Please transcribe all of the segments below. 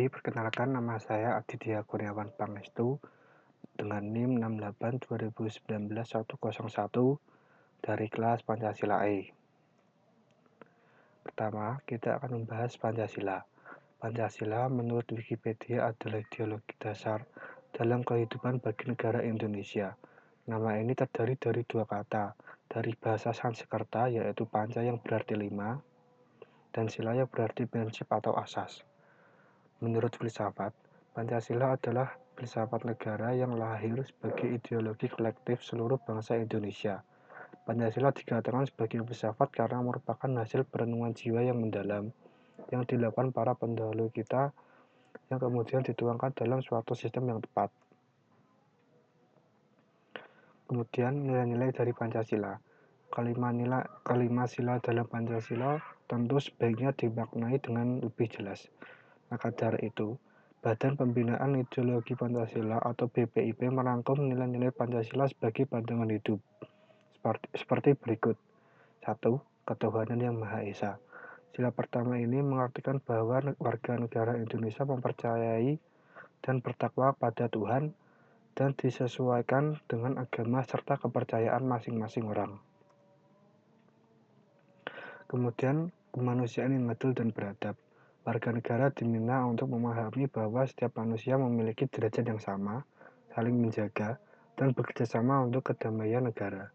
perkenalkan nama saya Aditya Kurniawan Pangestu dengan NIM 682019-101 dari kelas Pancasila E. Pertama, kita akan membahas Pancasila. Pancasila menurut Wikipedia adalah ideologi dasar dalam kehidupan bagi negara Indonesia. Nama ini terdiri dari dua kata, dari bahasa Sanskerta yaitu panca yang berarti 5, dan sila yang berarti prinsip atau asas. Menurut filsafat, Pancasila adalah filsafat negara yang lahir sebagai ideologi kolektif seluruh bangsa Indonesia. Pancasila dikatakan sebagai filsafat karena merupakan hasil perenungan jiwa yang mendalam yang dilakukan para pendahulu kita yang kemudian dituangkan dalam suatu sistem yang tepat. Kemudian nilai-nilai dari Pancasila. Kelima sila dalam Pancasila tentu sebaiknya dimaknai dengan lebih jelas. Maka dari itu, Badan Pembinaan Ideologi Pancasila atau BPIP merangkum nilai-nilai Pancasila sebagai pandangan hidup seperti berikut. 1. Ketuhanan yang Maha Esa. Sila pertama ini mengartikan bahwa warga negara Indonesia mempercayai dan bertakwa pada Tuhan dan disesuaikan dengan agama serta kepercayaan masing-masing orang. Kemudian, kemanusiaan yang adil dan beradab. Warga negara diminta untuk memahami bahwa setiap manusia memiliki derajat yang sama, saling menjaga, dan bekerjasama untuk kedamaian negara.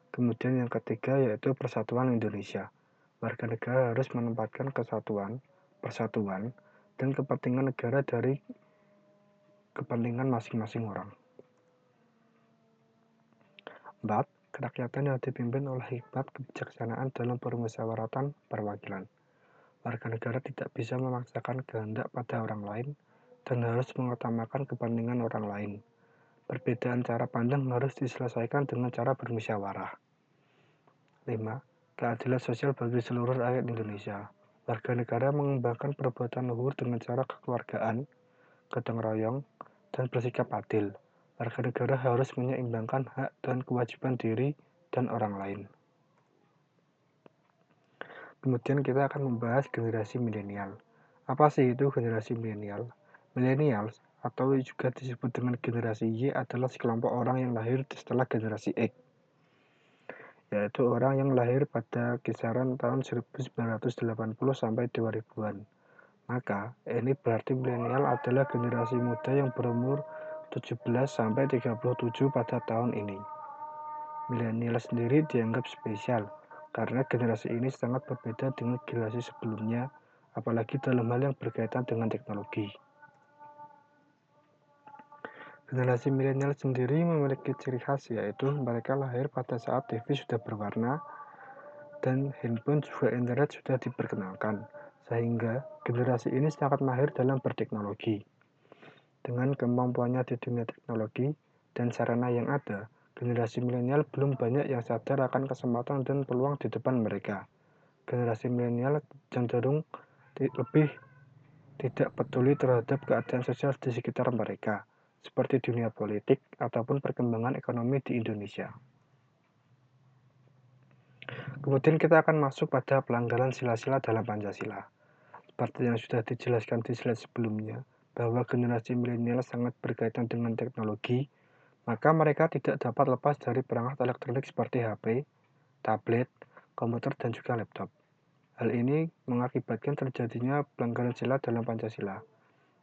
Kemudian yang ketiga yaitu persatuan Indonesia. Warga negara harus menempatkan kesatuan, persatuan, dan kepentingan negara dari kepentingan masing-masing orang. 4. Kerakyatan yang dipimpin oleh hikmat kebijaksanaan dalam permusyawaratan perwakilan. Warga negara tidak bisa memaksakan kehendak pada orang lain dan harus mengutamakan kepentingan orang lain. Perbedaan cara pandang harus diselesaikan dengan cara bermusyawarah. 5. Keadilan sosial bagi seluruh rakyat Indonesia. Warga negara mengembangkan perbuatan luhur dengan cara kekeluargaan, gotong royong, dan bersikap adil. Warga negara harus menyeimbangkan hak dan kewajiban diri dan orang lain. Kemudian kita akan membahas generasi milenial. Apa sih itu generasi milenial? Milenial atau juga disebut dengan generasi Y adalah sekelompok orang yang lahir setelah generasi X, yaitu orang yang lahir pada kisaran tahun 1980 sampai 2000-an. Maka, ini berarti milenial adalah generasi muda yang berumur 17 sampai 37 pada tahun ini. Milenial sendiri dianggap spesial karena generasi ini sangat berbeda dengan generasi sebelumnya, apalagi dalam hal yang berkaitan dengan teknologi. Generasi milenial sendiri memiliki ciri khas yaitu mereka lahir pada saat TV sudah berwarna dan handphone juga internet sudah diperkenalkan, sehingga generasi ini sangat mahir dalam berteknologi. Dengan kemampuannya di dunia teknologi dan sarana yang ada, generasi milenial belum banyak yang sadar akan kesempatan dan peluang di depan mereka. Generasi milenial cenderung lebih tidak peduli terhadap keadaan sosial di sekitar mereka, seperti dunia politik ataupun perkembangan ekonomi di Indonesia. Kemudian kita akan masuk pada pelanggaran sila-sila dalam Pancasila. Seperti yang sudah dijelaskan di slide sebelumnya, bahwa generasi milenial sangat berkaitan dengan teknologi, maka mereka tidak dapat lepas dari perangkat elektronik seperti HP, tablet, komputer, dan juga laptop. Hal ini mengakibatkan terjadinya pelanggaran sila dalam Pancasila.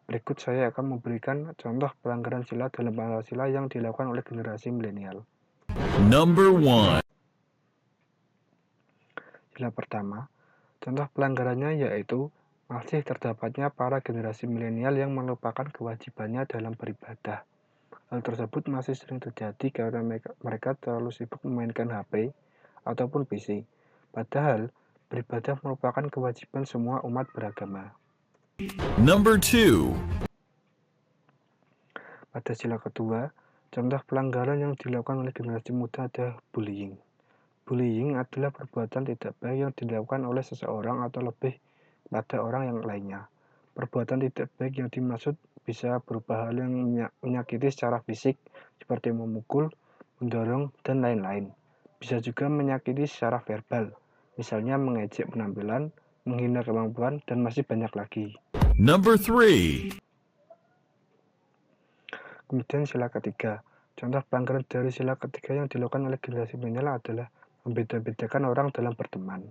Berikut saya akan memberikan contoh pelanggaran sila dalam Pancasila yang dilakukan oleh generasi milenial. Number 1. Sila pertama, contoh pelanggarannya yaitu masih terdapatnya para generasi milenial yang melupakan kewajibannya dalam beribadah. Hal tersebut masih sering terjadi karena mereka terlalu sibuk memainkan HP ataupun PC. Padahal, beribadah merupakan kewajiban semua umat beragama. Number 2. Pada sila kedua, contoh pelanggaran yang dilakukan oleh generasi muda adalah bullying. Bullying adalah perbuatan tidak baik yang dilakukan oleh seseorang atau lebih pada orang yang lainnya. Perbuatan tidak baik yang dimaksud bisa berupa hal yang menyakiti secara fisik, seperti memukul, mendorong, dan lain-lain. Bisa juga menyakiti secara verbal, misalnya mengejek penampilan, menghina kemampuan, dan masih banyak lagi. Number 3. Kemudian sila ketiga. Contoh pelanggaran dari sila ketiga yang dilakukan oleh generasi milenial adalah membeda-bedakan orang dalam berteman.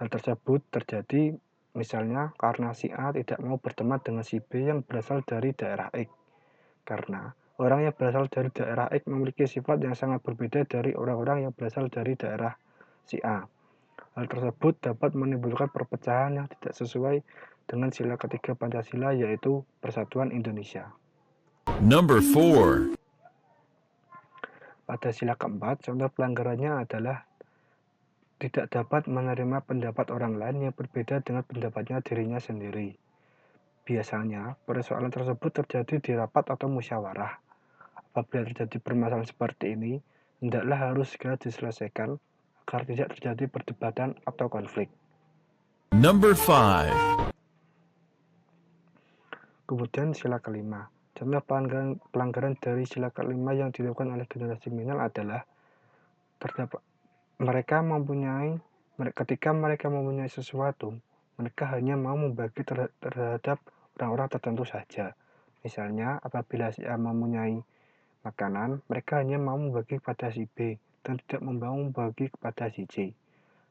Hal tersebut terjadi misalnya karena si A tidak mau berteman dengan si B yang berasal dari daerah X. Karena orang yang berasal dari daerah X memiliki sifat yang sangat berbeda dari orang-orang yang berasal dari daerah si A. Hal tersebut dapat menimbulkan perpecahan yang tidak sesuai dengan sila ketiga Pancasila, yaitu Persatuan Indonesia. Number 4. Pada sila keempat, contoh pelanggarannya adalah tidak dapat menerima pendapat orang lain yang berbeda dengan pendapatnya dirinya sendiri. Biasanya, persoalan tersebut terjadi di rapat atau musyawarah. Apabila terjadi permasalahan seperti ini, hendaklah harus segera diselesaikan agar tidak terjadi perdebatan atau konflik. Number 5. Kemudian sila kelima. Contoh pelanggaran dari sila kelima yang dilakukan oleh generasi milenial adalah ketika mereka mempunyai sesuatu, mereka hanya mau membagi terhadap orang-orang tertentu saja. Misalnya, apabila si A mempunyai makanan, mereka hanya mau membagi kepada si B dan tidak mau membagi kepada si C.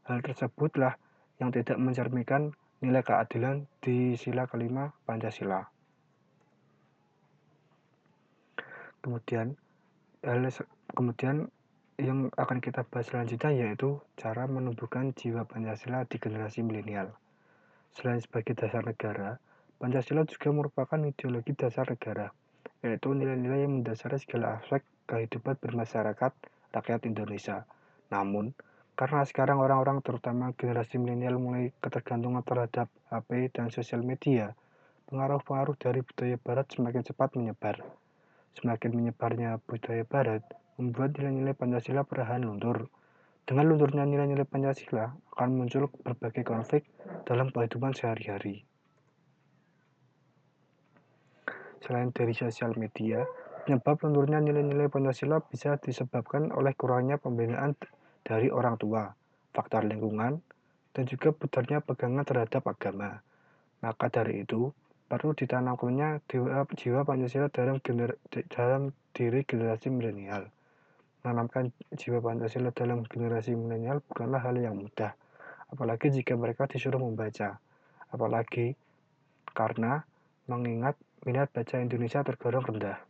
Hal tersebutlah yang tidak mencerminkan nilai keadilan di sila kelima Pancasila. Kemudian yang akan kita bahas selanjutnya yaitu cara menumbuhkan jiwa Pancasila di generasi milenial. Selain sebagai dasar negara, Pancasila juga merupakan ideologi dasar negara, yaitu nilai-nilai yang mendasari segala aspek kehidupan bermasyarakat rakyat Indonesia. Namun, karena sekarang orang-orang terutama generasi milenial mulai ketergantungan terhadap HP dan sosial media, pengaruh-pengaruh dari budaya barat semakin cepat menyebar. Semakin menyebarnya budaya barat, membuat nilai-nilai Pancasila perlahan luntur. Dengan lunturnya nilai-nilai Pancasila, akan muncul berbagai konflik dalam kehidupan sehari-hari. Selain dari sosial media, penyebab lunturnya nilai-nilai Pancasila bisa disebabkan oleh kurangnya pembinaan dari orang tua, faktor lingkungan, dan juga putarnya pegangan terhadap agama. Maka dari itu, perlu ditanamkannya jiwa Pancasila dalam diri generasi milenial. Menanamkan jiwa Pancasila dalam generasi milenial bukanlah hal yang mudah, apalagi jika mereka disuruh membaca. Apalagi karena mengingat minat baca Indonesia tergolong rendah.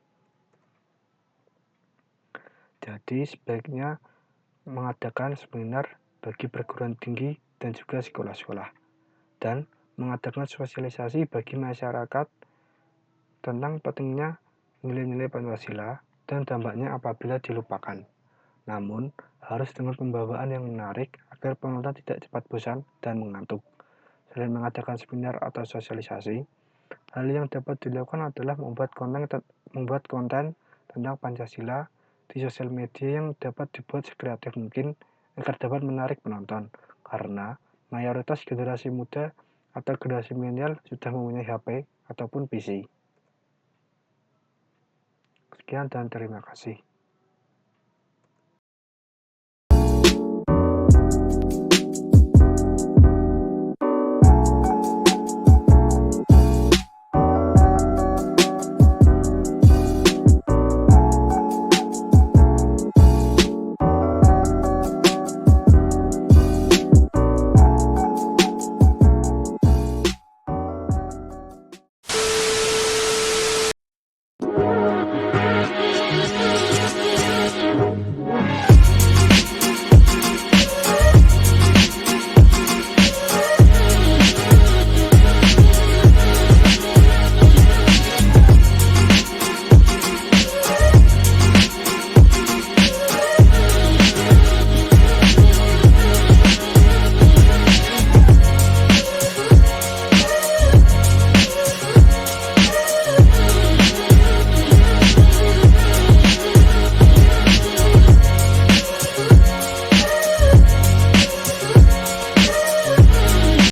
Jadi sebaiknya mengadakan seminar bagi perguruan tinggi dan juga sekolah-sekolah. Dan mengadakan sosialisasi bagi masyarakat tentang pentingnya nilai-nilai Pancasila dan dampaknya apabila dilupakan. Namun, harus dengan pembawaan yang menarik agar penonton tidak cepat bosan dan mengantuk. Selain mengadakan seminar atau sosialisasi, hal yang dapat dilakukan adalah membuat konten tentang Pancasila di sosial media yang dapat dibuat sekreatif mungkin agar dapat menarik penonton. Karena mayoritas generasi muda atau generasi milenial sudah mempunyai HP ataupun PC. Sekian dan terima kasih.